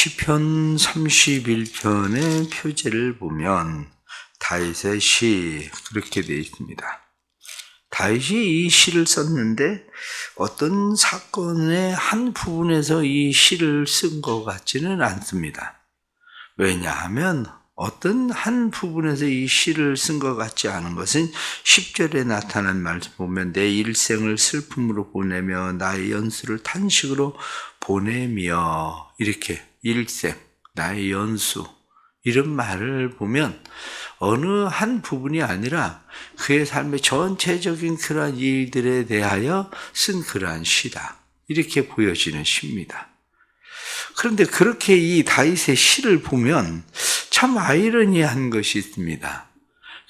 시편 31편의 표제를 보면 다윗의 시 그렇게 되어 있습니다. 다윗이 이 시를 썼는데 어떤 사건의 한 부분에서 이 시를 쓴 것 같지는 않습니다. 왜냐하면 어떤 한 부분에서 이 시를 쓴 것 같지 않은 것은 10절에 나타난 말씀 보면 내 일생을 슬픔으로 보내며 나의 연수를 탄식으로 보내며 이렇게 일생, 나의 연수 이런 말을 보면 어느 한 부분이 아니라 그의 삶의 전체적인 그러한 일들에 대하여 쓴 그러한 시다. 이렇게 보여지는 시입니다. 그런데 그렇게 이 다윗의 시를 보면 참 아이러니한 것이 있습니다.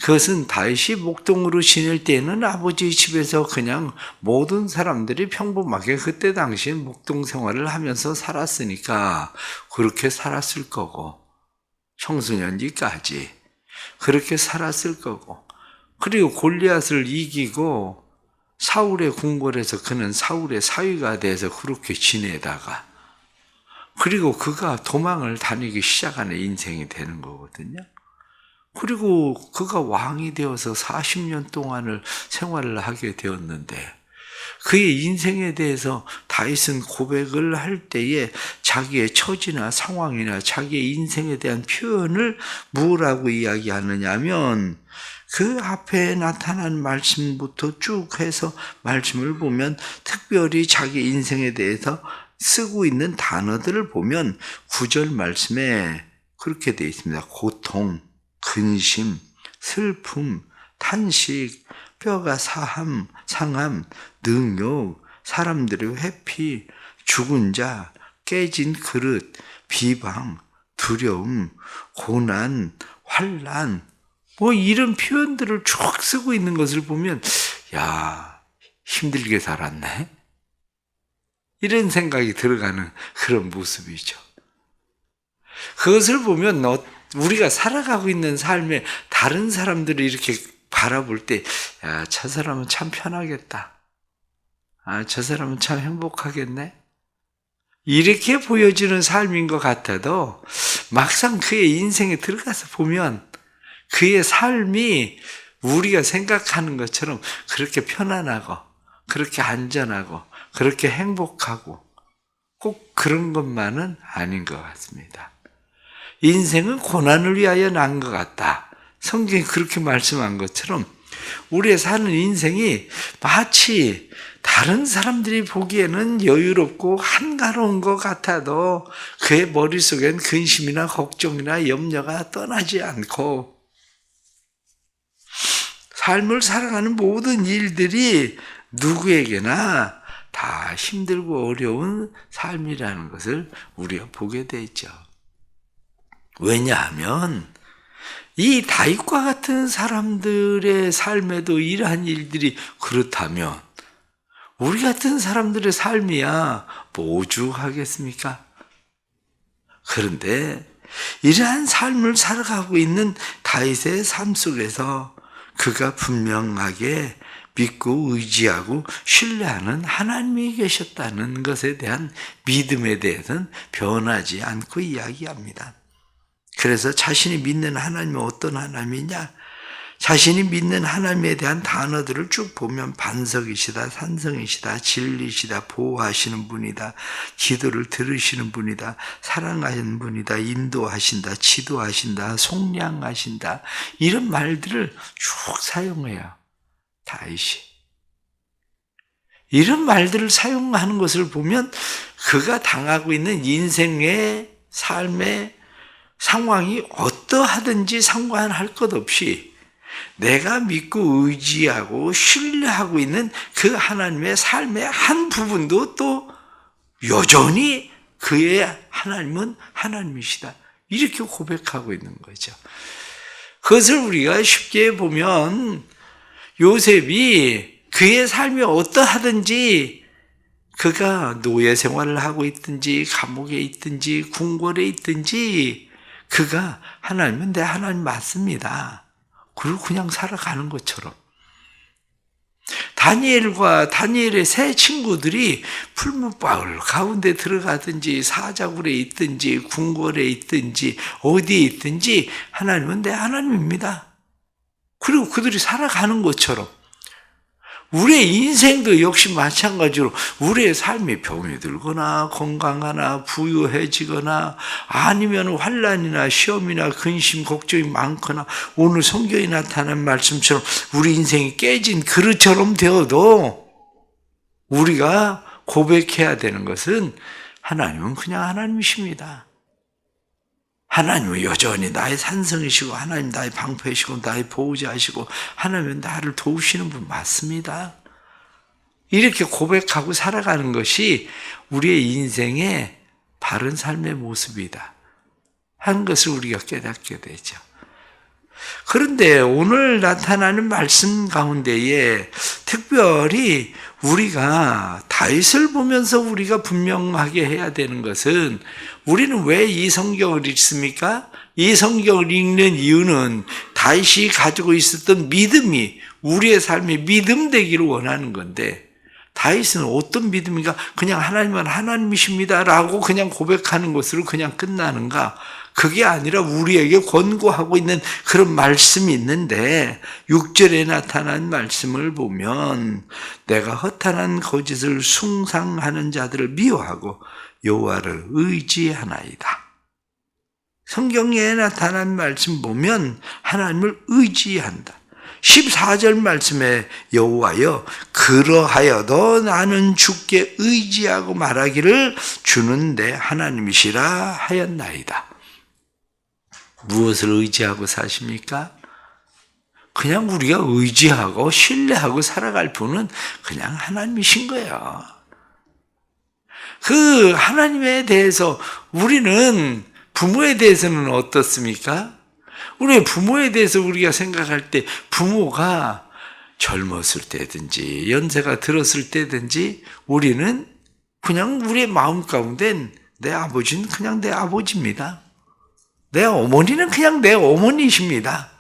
그것은 다윗이 목동으로 지낼 때에는 아버지 집에서 그냥 모든 사람들이 평범하게 그때 당시에 목동 생활을 하면서 살았으니까 그렇게 살았을 거고 청소년기까지 그렇게 살았을 거고 그리고 골리앗을 이기고 사울의 궁궐에서 그는 사울의 사위가 돼서 그렇게 지내다가 그리고 그가 도망을 다니기 시작하는 인생이 되는 거거든요. 그리고 그가 왕이 되어서 40년 동안을 생활을 하게 되었는데 그의 인생에 대해서 다윗은 고백을 할 때에 자기의 처지나 상황이나 자기의 인생에 대한 표현을 뭐라고 이야기하느냐 하면 그 앞에 나타난 말씀부터 쭉 해서 말씀을 보면 특별히 자기 인생에 대해서 쓰고 있는 단어들을 보면 9절 말씀에 그렇게 되어 있습니다. 고통, 근심, 슬픔, 탄식, 뼈가 상함, 능욕, 사람들의 회피, 죽은 자, 깨진 그릇, 비방, 두려움, 고난, 환난 뭐 이런 표현들을 쭉 쓰고 있는 것을 보면 야, 힘들게 살았네. 이런 생각이 들어가는 그런 모습이죠. 그것을 보면 우리가 살아가고 있는 삶에 다른 사람들이 이렇게 바라볼 때, 야, 저 사람은 참 편하겠다. 아, 저 사람은 참 행복하겠네. 이렇게 보여지는 삶인 것 같아도 막상 그의 인생에 들어가서 보면 그의 삶이 우리가 생각하는 것처럼 그렇게 편안하고, 그렇게 안전하고, 그렇게 행복하고 꼭 그런 것만은 아닌 것 같습니다. 인생은 고난을 위하여 난 것 같다. 성경이 그렇게 말씀한 것처럼 우리의 사는 인생이 마치 다른 사람들이 보기에는 여유롭고 한가로운 것 같아도 그의 머릿속엔 근심이나 걱정이나 염려가 떠나지 않고 삶을 살아가는 모든 일들이 누구에게나 다 힘들고 어려운 삶이라는 것을 우리가 보게 되죠. 왜냐하면 이 다윗과 같은 사람들의 삶에도 이러한 일들이 그렇다면 우리 같은 사람들의 삶이야 뭐 오죽하겠습니까? 그런데 이러한 삶을 살아가고 있는 다윗의 삶 속에서 그가 분명하게 믿고 의지하고 신뢰하는 하나님이 계셨다는 것에 대한 믿음에 대해서는 변하지 않고 이야기합니다. 그래서 자신이 믿는 하나님이 어떤 하나님이냐? 자신이 믿는 하나님에 대한 단어들을 쭉 보면 반석이시다, 산성이시다, 진리시다, 보호하시는 분이다, 기도를 들으시는 분이다, 사랑하시는 분이다, 인도하신다, 지도하신다, 속량하신다 이런 말들을 쭉 사용해요. 다윗이. 이런 말들을 사용하는 것을 보면 그가 당하고 있는 인생의 삶의 상황이 어떠하든지 상관할 것 없이 내가 믿고 의지하고 신뢰하고 있는 그 하나님의 삶의 한 부분도 또 여전히 그의 하나님은 하나님이시다. 이렇게 고백하고 있는 거죠. 그것을 우리가 쉽게 보면 요셉이 그의 삶이 어떠하든지 그가 노예 생활을 하고 있든지 감옥에 있든지 궁궐에 있든지 그가 하나님은 내 하나님 맞습니다. 그리고 그냥 살아가는 것처럼 다니엘의 세 친구들이 풀무바울 가운데 들어가든지 사자굴에 있든지 궁궐에 있든지 어디에 있든지 하나님은 내 하나님입니다. 그리고 그들이 살아가는 것처럼 우리의 인생도 역시 마찬가지로 우리의 삶이 병이 들거나 건강하나 부유해지거나 아니면 환난이나 시험이나 근심 걱정이 많거나 오늘 성경에 나타난 말씀처럼 우리 인생이 깨진 그릇처럼 되어도 우리가 고백해야 되는 것은 하나님은 그냥 하나님이십니다. 하나님은 여전히 나의 산성이시고 하나님 나의 방패이시고 나의 보호자이시고 하나님은 나를 도우시는 분 맞습니다. 이렇게 고백하고 살아가는 것이 우리의 인생의 바른 삶의 모습이다 하는 것을 우리가 깨닫게 되죠. 그런데 오늘 나타나는 말씀 가운데에 특별히 우리가 다윗을 보면서 우리가 분명하게 해야 되는 것은 우리는 왜 이 성경을 읽습니까? 이 성경을 읽는 이유는 다윗이 가지고 있었던 믿음이 우리의 삶이 믿음 되기를 원하는 건데 다윗은 어떤 믿음인가? 그냥 하나님은 하나님이십니다라고 그냥 고백하는 것으로 그냥 끝나는가? 그게 아니라 우리에게 권고하고 있는 그런 말씀이 있는데 6절에 나타난 말씀을 보면 내가 허탄한 거짓을 숭상하는 자들을 미워하고 여호와를 의지하나이다. 성경에 나타난 말씀 보면 하나님을 의지한다. 14절 말씀에 여호와여 그러하여도 나는 주께 의지하고 말하기를 주는 내 하나님이시라 하였나이다. 무엇을 의지하고 사십니까? 그냥 우리가 의지하고 신뢰하고 살아갈 분은 그냥 하나님이신 거예요. 그 하나님에 대해서 우리는 부모에 대해서는 어떻습니까? 우리 부모에 대해서 우리가 생각할 때 부모가 젊었을 때든지 연세가 들었을 때든지 우리는 그냥 우리의 마음 가운데 내 아버지는 그냥 내 아버지입니다. 내 어머니는 그냥 내 어머니이십니다.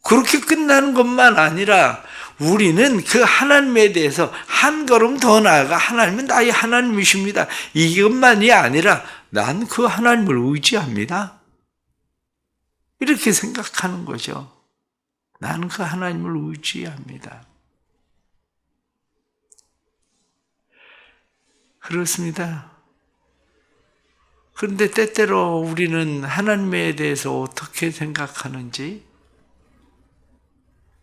그렇게 끝나는 것만 아니라 우리는 그 하나님에 대해서 한 걸음 더 나아가 하나님은 나의 하나님이십니다. 이것만이 아니라 난 그 하나님을 의지합니다. 이렇게 생각하는 거죠. 나는 그 하나님을 의지합니다. 그렇습니다. 그런데 때때로 우리는 하나님에 대해서 어떻게 생각하는지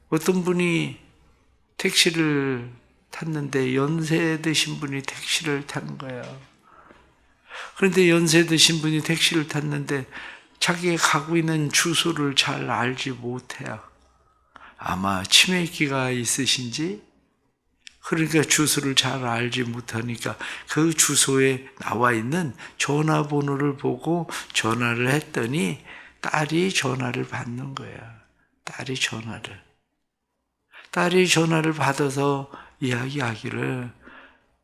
어떤 분이 택시를 탔는데 연세 드신 분이 택시를 탄 거예요. 그런데 연세 드신 분이 택시를 탔는데 자기가 가고 있는 주소를 잘 알지 못해요. 아마 치매기가 있으신지 그러니까 주소를 잘 알지 못하니까 그 주소에 나와 있는 전화번호를 보고 전화를 했더니 딸이 전화를 받는 거예요. 딸이 전화를 받아서 이야기하기를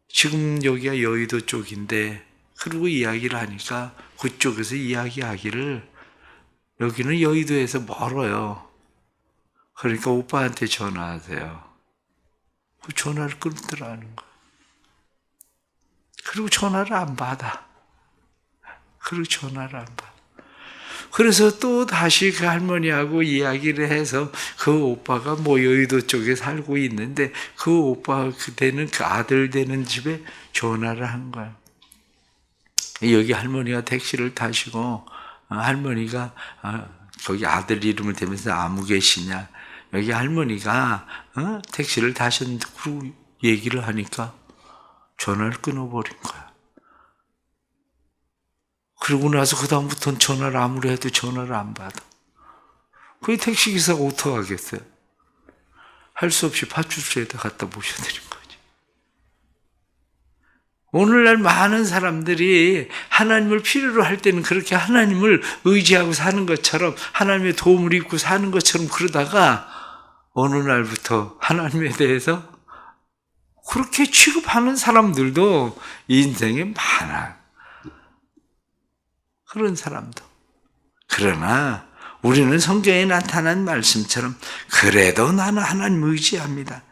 지금 여기가 여의도 쪽인데 그리고 이야기를 하니까 그쪽에서 이야기하기를 여기는 여의도에서 멀어요. 그러니까 오빠한테 전화하세요. 그 전화를 끊더라는 거예요. 그리고 전화를 안 받아. 그래서 또 다시 그 할머니하고 이야기를 해서 그 오빠가 뭐 여의도 쪽에 살고 있는데 그 오빠 그때는 그 아들 되는 집에 전화를 한 거예요. 여기 할머니가 택시를 타시고 할머니가 거기 아들 이름을 대면서 아무 계시냐 여기 할머니가 택시를 타셨는데 그러고 얘기를 하니까 전화를 끊어버린 거야. 그러고 나서 그 다음부터는 전화를 아무리 해도 전화를 안 받아. 그 택시기사가 어떡하겠어요? 할 수 없이 파출소에다 갖다 모셔드린 거지. 오늘날 많은 사람들이 하나님을 필요로 할 때는 그렇게 하나님을 의지하고 사는 것처럼 하나님의 도움을 입고 사는 것처럼 그러다가 어느 날부터 하나님에 대해서 그렇게 취급하는 사람들도 인생에 많아. 그런 사람도. 그러나 우리는 성경에 나타난 말씀처럼 그래도 나는 하나님 의지합니다.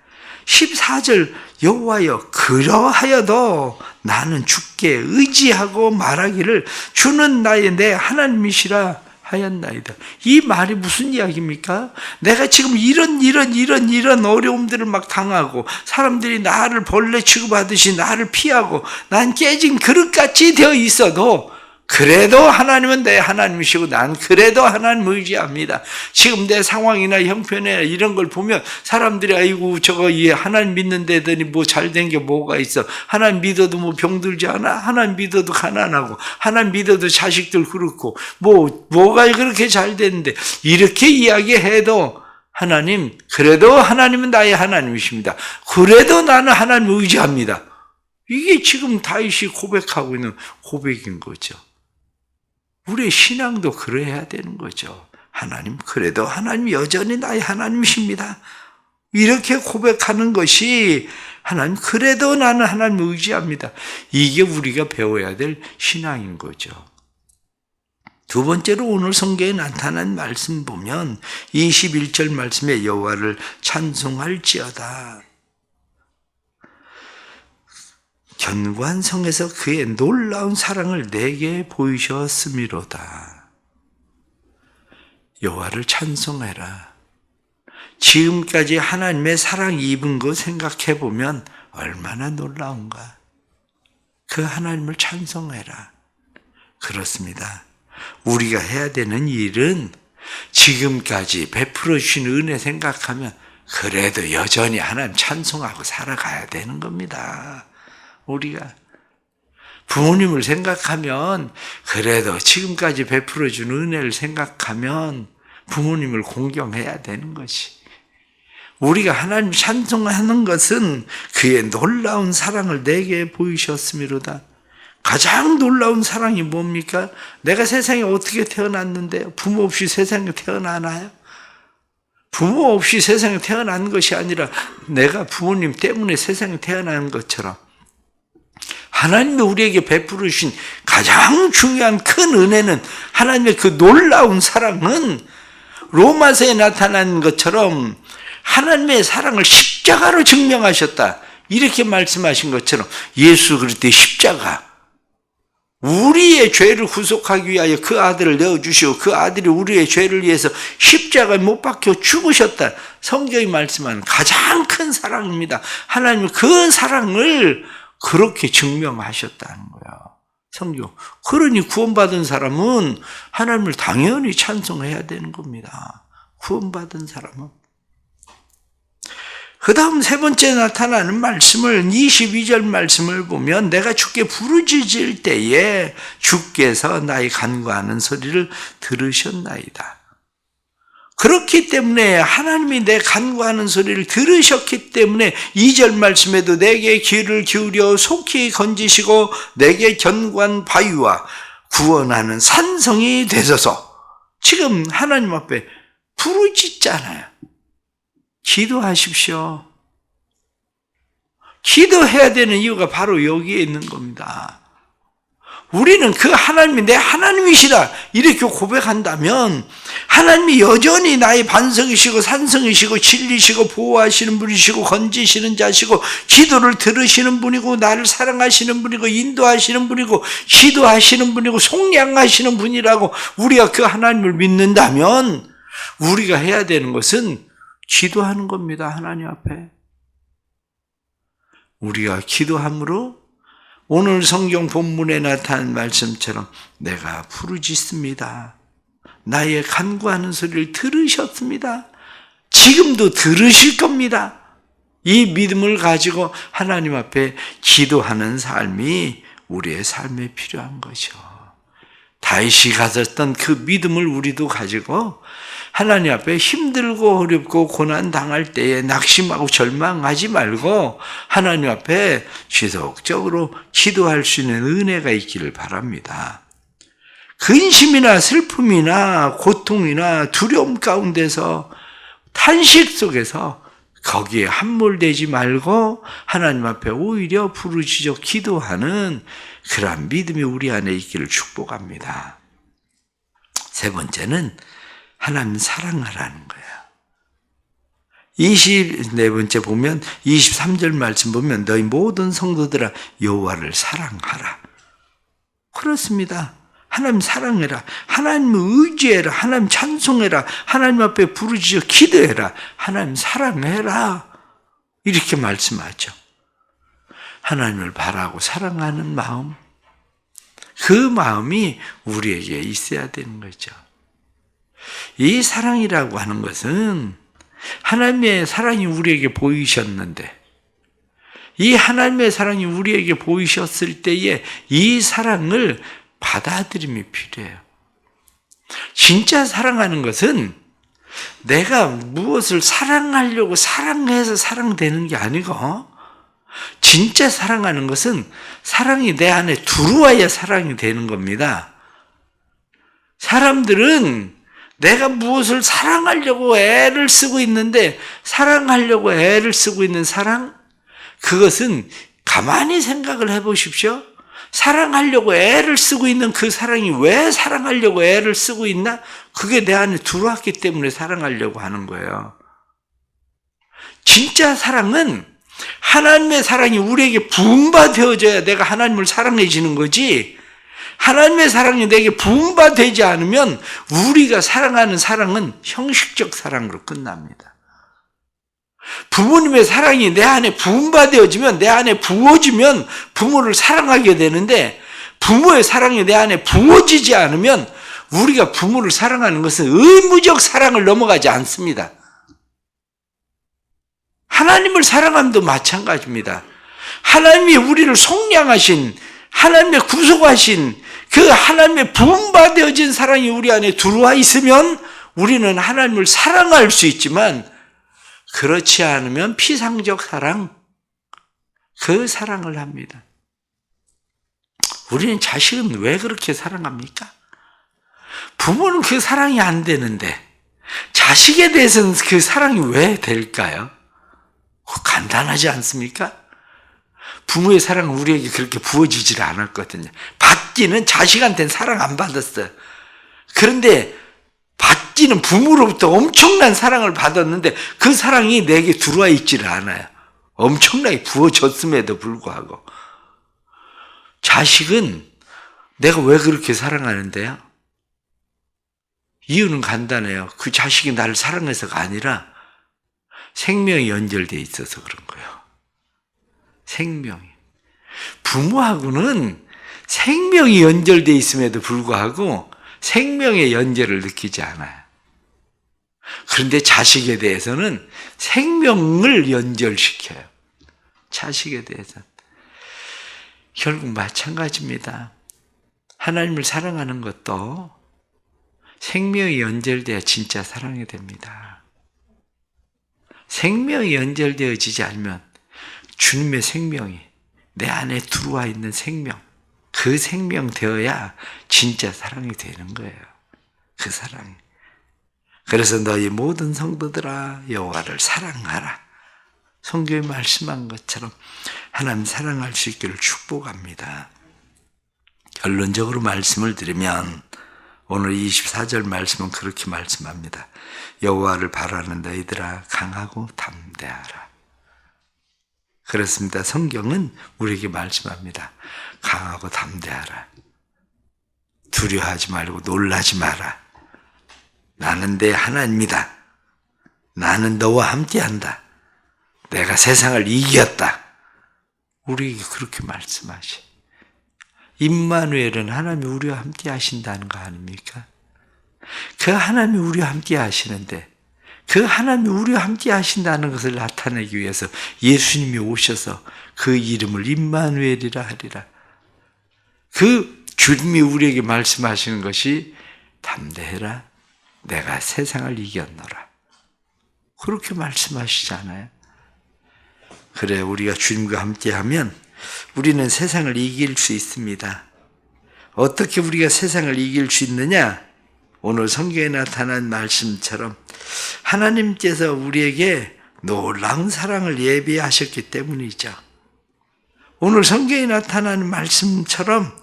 14절 여호와여 그러하여도 나는 주께 의지하고 말하기를 주는 나의 내 하나님이시라 하였나이다. 이 말이 무슨 이야기입니까? 내가 지금 이런 어려움들을 막 당하고 사람들이 나를 벌레 취급하듯이 나를 피하고 난 깨진 그릇같이 되어 있어도 그래도 하나님은 내 하나님이시고 난 그래도 하나님 의지합니다. 지금 내 상황이나 형편이나 이런 걸 보면 사람들이 아이고 저거 하나님 믿는데더니 뭐 잘된 게 뭐가 있어. 하나님 믿어도 뭐 병들지 않아. 하나님 믿어도 가난하고 하나님 믿어도 자식들 그렇고 뭐가 그렇게 잘 됐는데 이렇게 이야기해도 하나님 그래도 하나님은 나의 하나님이십니다. 그래도 나는 하나님 의지합니다. 이게 지금 다윗이 고백하고 있는 고백인 거죠. 우리의 신앙도 그래야 되는 거죠. 하나님, 그래도 하나님 여전히 나의 하나님이십니다. 이렇게 고백하는 것이 하나님, 그래도 나는 하나님 의지합니다. 이게 우리가 배워야 될 신앙인 거죠. 두 번째로 오늘 성경에 나타난 말씀 보면 21절 말씀에 여호와를 찬송할지어다. 견고한 성에서 그의 놀라운 사랑을 내게 보이셨음이로다. 여호와를 찬송해라. 지금까지 하나님의 사랑 입은 거 생각해 보면 얼마나 놀라운가. 그 하나님을 찬송해라. 그렇습니다. 우리가 해야 되는 일은 지금까지 베풀어 주신 은혜 생각하면 그래도 여전히 하나님 찬송하고 살아가야 되는 겁니다. 우리가 부모님을 생각하면 그래도 지금까지 베풀어 준 은혜를 생각하면 부모님을 공경해야 되는 것이, 우리가 하나님 찬송하는 것은 그의 놀라운 사랑을 내게 보이셨음이로다. 가장 놀라운 사랑이 뭡니까? 내가 세상에 어떻게 태어났는데요? 부모 없이 세상에 태어나나요? 부모 없이 세상에 태어난 것이 아니라 내가 부모님 때문에 세상에 태어나는 것처럼 하나님이 우리에게 베풀어 주신 가장 중요한 큰 은혜는, 하나님의 그 놀라운 사랑은 로마서에 나타난 것처럼 하나님의 사랑을 십자가로 증명하셨다. 이렇게 말씀하신 것처럼 예수 그리스도의 십자가, 우리의 죄를 구속하기 위하여 그 아들을 내어주시고 그 아들이 우리의 죄를 위해서 십자가에 못 박혀 죽으셨다. 성경이 말씀하는 가장 큰 사랑입니다. 하나님은 그 사랑을 그렇게 증명하셨다는 거야, 성경. 그러니 구원받은 사람은 하나님을 당연히 찬송해야 되는 겁니다. 구원받은 사람은. 그 다음 세 번째 나타나는 말씀을 22절 말씀을 보면 내가 주께 부르짖을 때에 주께서 나의 간구하는 소리를 들으셨나이다. 그렇기 때문에 하나님이 내 간구하는 소리를 들으셨기 때문에 2절 말씀에도 내게 귀를 기울여 속히 건지시고 내게 견고한 바위와 구원하는 산성이 되소서. 지금 하나님 앞에 부르짖잖아요. 기도하십시오. 기도해야 되는 이유가 바로 여기에 있는 겁니다. 우리는 그 하나님이 내 하나님이시다 이렇게 고백한다면 하나님이 여전히 나의 반석이시고 산성이시고 진리시고 보호하시는 분이시고 건지시는 자시고 기도를 들으시는 분이고 나를 사랑하시는 분이고 인도하시는 분이고 기도하시는 분이고 속량하시는 분이라고 우리가 그 하나님을 믿는다면 우리가 해야 되는 것은 기도하는 겁니다. 하나님 앞에 우리가 기도함으로 오늘 성경 본문에 나타난 말씀처럼 내가 부르짖습니다. 나의 간구하는 소리를 들으셨습니다. 지금도 들으실 겁니다. 이 믿음을 가지고 하나님 앞에 기도하는 삶이 우리의 삶에 필요한 거죠. 다윗이 가졌던 그 믿음을 우리도 가지고 하나님 앞에 힘들고 어렵고 고난 당할 때에 낙심하고 절망하지 말고 하나님 앞에 지속적으로 기도할 수 있는 은혜가 있기를 바랍니다. 근심이나 슬픔이나 고통이나 두려움 가운데서 탄식 속에서 거기에 함몰되지 말고 하나님 앞에 오히려 부르짖어 기도하는 그러한 믿음이 우리 안에 있기를 축복합니다. 세 번째는 하나님 사랑하라는 거예요. 24번째 보면 23절 말씀 보면 너희 모든 성도들아 여호와를 사랑하라. 그렇습니다. 하나님 사랑해라. 하나님을 의지해라. 하나님 찬송해라. 하나님 앞에 부르짖어 기도해라. 하나님 사랑해라. 이렇게 말씀하죠. 하나님을 바라고 사랑하는 마음, 그 마음이 우리에게 있어야 되는 거죠. 이 사랑이라고 하는 것은 하나님의 사랑이 우리에게 보이셨는데, 이 하나님의 사랑이 우리에게 보이셨을 때에 이 사랑을 받아들임이 필요해요. 진짜 사랑하는 것은 내가 무엇을 사랑하려고 사랑해서 사랑되는 게 아니고, 진짜 사랑하는 것은 사랑이 내 안에 들어와야 사랑이 되는 겁니다. 사람들은 내가 무엇을 사랑하려고 애를 쓰고 있는데, 사랑하려고 애를 쓰고 있는 사랑, 그것은 가만히 생각을 해보십시오. 사랑하려고 애를 쓰고 있는 그 사랑이 왜 사랑하려고 애를 쓰고 있나? 그게 내 안에 들어왔기 때문에 사랑하려고 하는 거예요. 진짜 사랑은 하나님의 사랑이 우리에게 부음받아져야 내가 하나님을 사랑해지는 거지, 하나님의 사랑이 내게 부음받지 않으면 우리가 사랑하는 사랑은 형식적 사랑으로 끝납니다. 부모님의 사랑이 내 안에 부음받아지면, 내 안에 부어지면 부모를 사랑하게 되는데, 부모의 사랑이 내 안에 부어지지 않으면 우리가 부모를 사랑하는 것은 의무적 사랑을 넘어가지 않습니다. 하나님을 사랑함도 마찬가지입니다. 하나님이 우리를 속량하신, 하나님의 구속하신 그 하나님의 부음받아진 사랑이 우리 안에 들어와 있으면 우리는 하나님을 사랑할 수 있지만, 그렇지 않으면 피상적 사랑, 그 사랑을 합니다. 우리는 자식은 왜 그렇게 사랑합니까? 부모는 그 사랑이 안 되는데 자식에 대해서는 그 사랑이 왜 될까요? 간단하지 않습니까? 부모의 사랑은 우리에게 그렇게 부어지질 않았거든요. 받기는 자식한테는 사랑 안 받았어요. 그런데 받기는 부모로부터 엄청난 사랑을 받았는데 그 사랑이 내게 들어와 있지를 않아요. 엄청나게 부어졌음에도 불구하고. 자식은 내가 왜 그렇게 사랑하는데요? 이유는 간단해요. 그 자식이 나를 사랑해서가 아니라 생명이 연결되어 있어서 그런 거예요. 생명이. 부모하고는 생명이 연결되어 있음에도 불구하고 생명의 연결을 느끼지 않아요. 그런데 자식에 대해서는 생명을 연결시켜요. 자식에 대해서는. 결국 마찬가지입니다. 하나님을 사랑하는 것도 생명이 연결돼야 진짜 사랑이 됩니다. 생명이 연결되어지지 않으면 주님의 생명이 내 안에 들어와 있는 생명, 그 생명 되어야 진짜 사랑이 되는 거예요. 그 사랑이. 그래서 너희 모든 성도들아 여호와를 사랑하라. 성경에 말씀한 것처럼 하나님 사랑할 수 있기를 축복합니다. 결론적으로 말씀을 드리면 오늘 24절 말씀은 그렇게 말씀합니다. 여호와를 바라는 너희들아 강하고 담대하라. 그렇습니다. 성경은 우리에게 말씀합니다. 강하고 담대하라. 두려워하지 말고 놀라지 마라. 나는 내 하나님이다. 나는 너와 함께한다. 내가 세상을 이겼다. 우리에게 그렇게 말씀하시. 임마누엘은 하나님이 우리와 함께 하신다는 거 아닙니까? 그 하나님이 우리와 함께 하시는데, 그 하나님이 우리와 함께 하신다는 것을 나타내기 위해서 예수님이 오셔서 그 이름을 임마누엘이라 하리라. 그 주님이 우리에게 말씀하시는 것이 담대해라. 내가 세상을 이겼노라. 그렇게 말씀하시잖아요. 그래, 우리가 주님과 함께하면 우리는 세상을 이길 수 있습니다. 어떻게 우리가 세상을 이길 수 있느냐? 오늘 성경에 나타난 말씀처럼 하나님께서 우리에게 놀라운 사랑을 예비하셨기 때문이죠. 오늘 성경에 나타나는 말씀처럼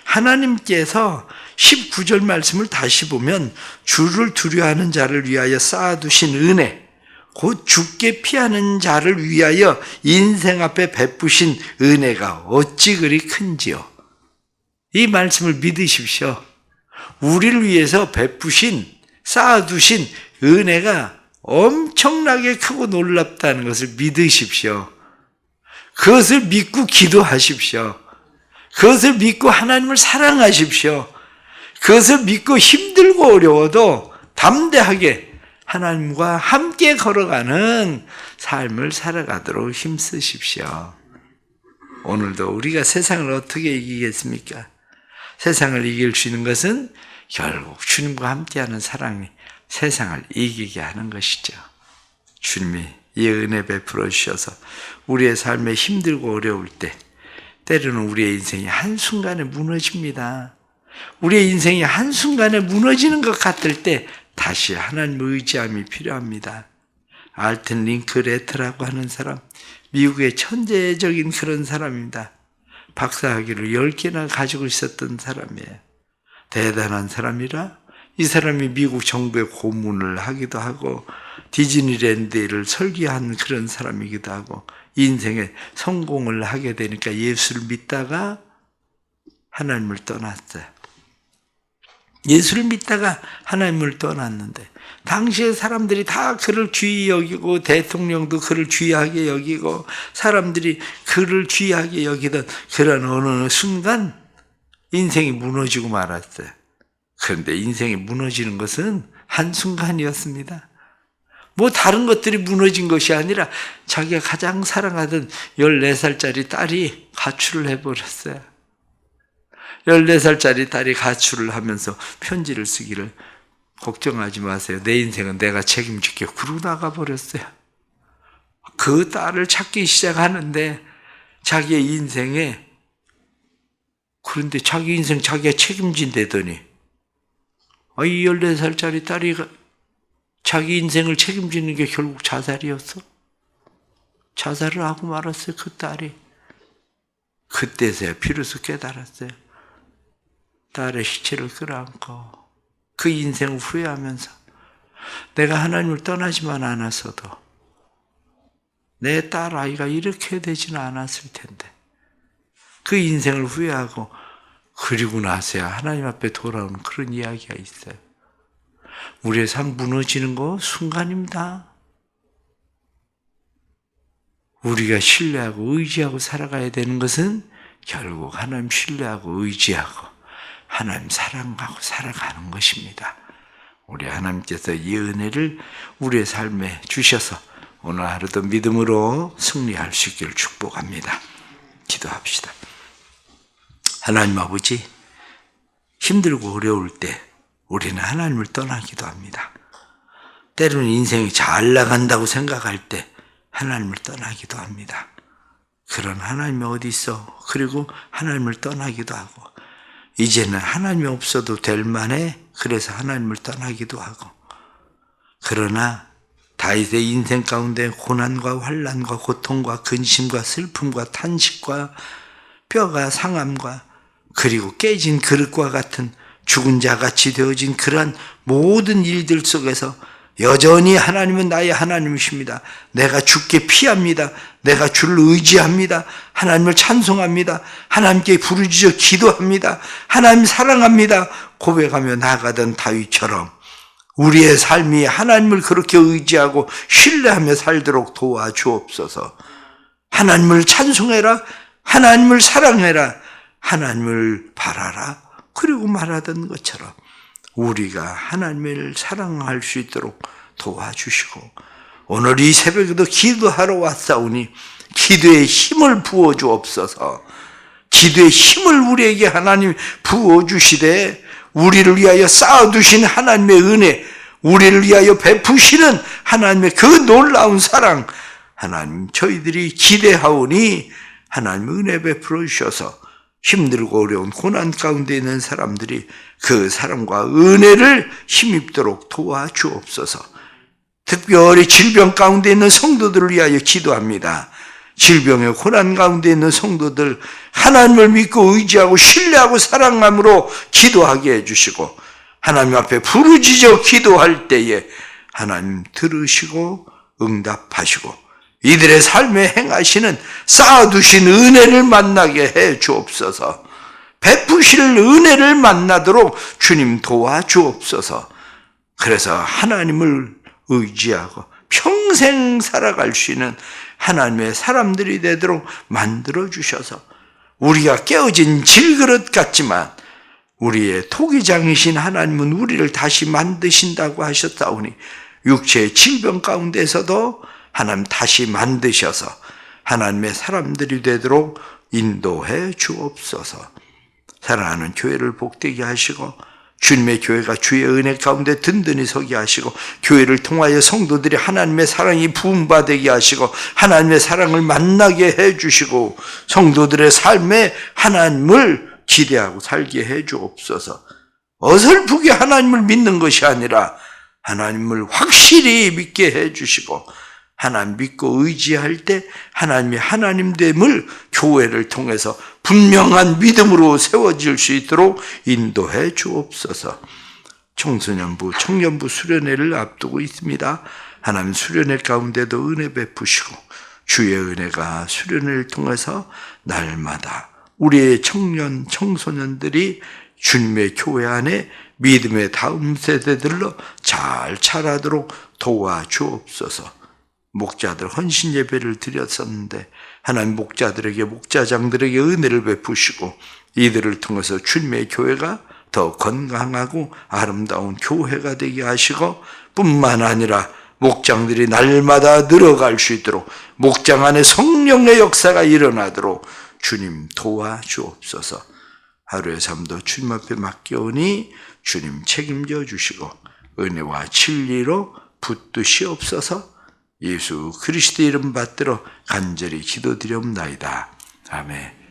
하나님께서 19절 말씀을 다시 보면 주를 두려워하는 자를 위하여 쌓아두신 은혜, 곧 죽게 피하는 자를 위하여 인생 앞에 베푸신 은혜가 어찌 그리 큰지요. 이 말씀을 믿으십시오. 우리를 위해서 베푸신, 쌓아두신 은혜가 엄청나게 크고 놀랍다는 것을 믿으십시오. 그것을 믿고 기도하십시오. 그것을 믿고 하나님을 사랑하십시오. 그것을 믿고 힘들고 어려워도 담대하게 하나님과 함께 걸어가는 삶을 살아가도록 힘쓰십시오. 오늘도 우리가 세상을 어떻게 이기겠습니까? 세상을 이길 수 있는 것은 결국 주님과 함께하는 사랑이 세상을 이기게 하는 것이죠. 주님이 이 은혜 베풀어 주셔서 우리의 삶에 힘들고 어려울 때 때로는 우리의 인생이 한순간에 무너집니다. 우리의 인생이 한순간에 무너지는 것 같을 때 다시 하나님의 의지함이 필요합니다. 알튼 링클레터라고 하는 사람, 미국의 천재적인 그런 사람입니다. 박사학위를 10개나 가지고 있었던 사람이에요. 대단한 사람이라 이 사람이 미국 정부에 고문을 하기도 하고 디즈니랜드를 설계한 그런 사람이기도 하고 인생에 성공을 하게 되니까 예수를 믿다가 하나님을 떠났어요. 예수를 믿다가 하나님을 떠났는데 당시에 사람들이 다 그를 귀히 여기고 대통령도 그를 귀하게 여기고 사람들이 그를 귀하게 여기던 그런 어느 순간 인생이 무너지고 말았어요. 그런데 인생이 무너지는 것은 한순간이었습니다. 뭐 다른 것들이 무너진 것이 아니라 자기가 가장 사랑하던 14살짜리 딸이 가출을 해버렸어요. 14살짜리 딸이 가출을 하면서 편지를 쓰기를 걱정하지 마세요. 내 인생은 내가 책임질게요. 그러고 나가버렸어요. 그 딸을 찾기 시작하는데 자기의 인생에 그런데 자기 인생 자기가 책임진다더니 이 14살짜리 딸이 자기 인생을 책임지는 게 결국 자살이었어. 자살을 하고 말았어요. 그 딸이. 그때서야 비로소 깨달았어요. 딸의 시체를 끌어안고 그 인생을 후회하면서 내가 하나님을 떠나지만 않았어도 내 딸 아이가 이렇게 되지는 않았을 텐데 그 인생을 후회하고 그리고 나서야 하나님 앞에 돌아오는 그런 이야기가 있어요. 우리의 삶 무너지는 거 순간입니다. 우리가 신뢰하고 의지하고 살아가야 되는 것은 결국 하나님 신뢰하고 의지하고 하나님 사랑하고 살아가는 것입니다. 우리 하나님께서 이 은혜를 우리의 삶에 주셔서 오늘 하루도 믿음으로 승리할 수 있기를 축복합니다. 기도합시다. 하나님 아버지, 힘들고 어려울 때 우리는 하나님을 떠나기도 합니다. 때로는 인생이 잘 나간다고 생각할 때 하나님을 떠나기도 합니다. 그런 하나님이 어디 있어? 그리고 하나님을 떠나기도 하고 이제는 하나님이 없어도 될 만해 그래서 하나님을 떠나기도 하고 그러나 다윗의 인생 가운데 고난과 환난과 고통과 근심과 슬픔과 탄식과 뼈가 상함과 그리고 깨진 그릇과 같은 죽은 자같이 되어진 그러한 모든 일들 속에서 여전히 하나님은 나의 하나님이십니다. 내가 주께 피합니다. 내가 주를 의지합니다. 하나님을 찬송합니다. 하나님께 부르짖어 기도합니다. 하나님 사랑합니다. 고백하며 나아가던 다윗처럼 우리의 삶이 하나님을 그렇게 의지하고 신뢰하며 살도록 도와주옵소서. 하나님을 찬송해라. 하나님을 사랑해라. 하나님을 바라라. 그리고 말하던 것처럼 우리가 하나님을 사랑할 수 있도록 도와주시고 오늘 이 새벽에도 기도하러 왔사오니 기도의 힘을 부어주옵소서. 기도의 힘을 우리에게 하나님 부어주시되 우리를 위하여 쌓아두신 하나님의 은혜, 우리를 위하여 베푸시는 하나님의 그 놀라운 사랑, 하나님 저희들이 기대하오니 하나님 은혜 베풀어 주셔서 힘들고 어려운 고난 가운데 있는 사람들이 그 사랑과 은혜를 힘입도록 도와주옵소서. 특별히 질병 가운데 있는 성도들을 위하여 기도합니다. 질병의 고난 가운데 있는 성도들 하나님을 믿고 의지하고 신뢰하고 사랑함으로 기도하게 해주시고 하나님 앞에 부르짖어 기도할 때에 하나님 들으시고 응답하시고 이들의 삶에 행하시는 쌓아두신 은혜를 만나게 해 주옵소서. 베푸실 은혜를 만나도록 주님 도와주옵소서. 그래서 하나님을 의지하고 평생 살아갈 수 있는 하나님의 사람들이 되도록 만들어 주셔서 우리가 깨어진 질그릇 같지만 우리의 토기장이신 하나님은 우리를 다시 만드신다고 하셨사오니 육체의 질병 가운데서도 하나님 다시 만드셔서 하나님의 사람들이 되도록 인도해 주옵소서. 사랑하는 교회를 복되게 하시고 주님의 교회가 주의 은혜 가운데 든든히 서게 하시고 교회를 통하여 성도들이 하나님의 사랑이 부음받게 하시고 하나님의 사랑을 만나게 해주시고 성도들의 삶에 하나님을 기대하고 살게 해 주옵소서. 어설프게 하나님을 믿는 것이 아니라 하나님을 확실히 믿게 해 주시고 하나님 믿고 의지할 때 하나님이 하나님됨을 교회를 통해서 분명한 믿음으로 세워질 수 있도록 인도해 주옵소서. 청소년부, 청년부 수련회를 앞두고 있습니다. 하나님 수련회 가운데도 은혜 베푸시고 주의 은혜가 수련회를 통해서 날마다 우리의 청년, 청소년들이 주님의 교회 안에 믿음의 다음 세대들로 잘 자라도록 도와주옵소서. 목자들 헌신 예배를 드렸었는데 하나님 목자들에게 목자장들에게 은혜를 베푸시고 이들을 통해서 주님의 교회가 더 건강하고 아름다운 교회가 되게 하시고 뿐만 아니라 목장들이 날마다 늘어갈 수 있도록 목장 안에 성령의 역사가 일어나도록 주님 도와주옵소서. 하루의 삶도 주님 앞에 맡겨오니 주님 책임져 주시고 은혜와 진리로 붙드시옵소서. 예수 그리스도 이름 받들어 간절히 기도드리옵나이다. 아멘.